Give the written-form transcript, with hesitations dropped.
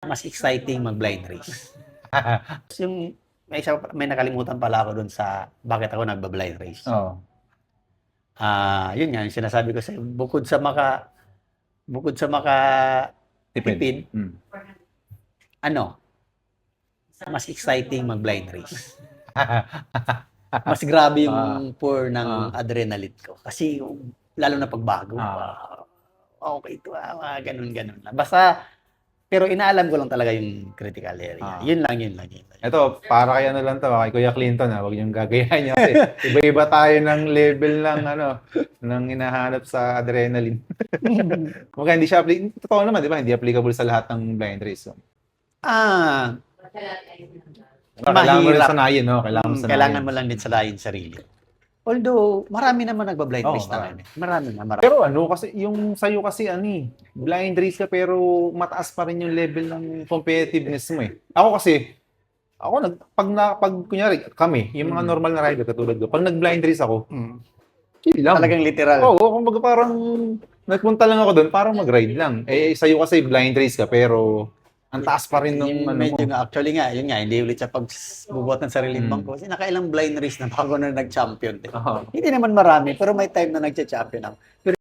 mas exciting mag-blind race. Yung may nakalimutan pala ako dun sa bakit ako nagba-blind race. Oo. Yun nga, yung sinasabi ko sa'yo, bukod sa Tipid. makatipid, mas exciting mag-blind race. Mas grabe yung pour ng adrenaline ko. Kasi lalo na pagbago. Okay ito, mga ganun-ganun na. Basta, pero inaalam ko lang talaga yung critical area. Yun lang. Ito, para kay ano lang to, kay Kuya Clinton, huwag niyong gagayahin niya kasi iba-iba tayo ng level ng hinahanap sa adrenaline. Kung hindi siya totoo naman, di ba? Hindi applicable sa lahat ng blind race. So. Kailangan mo rin sanayin, no? Kailangan mo lang din sanayin sarili. Although, marami naman nagba-blind race na ngayon. Marami. Pero kasi yung sa'yo kasi blind race ka pero mataas pa rin yung level ng competitiveness mo eh. Pag kunyari, kami, yung mga normal na rider katulad ko, pag nag-blind race ako, chill lang. Talagang literal. Oo, kumbaga parang nagpunta lang ako doon, parang mag-ride lang. Sa'yo kasi blind race ka pero ang taas pa rin ng medyo nga, actually nga, yun nga, hindi ulit siya pagbubuhat ng sariling bangko. Kasi nakailang blind race na bago na nag-champion. Hindi naman marami, pero may time na nag-champion ako.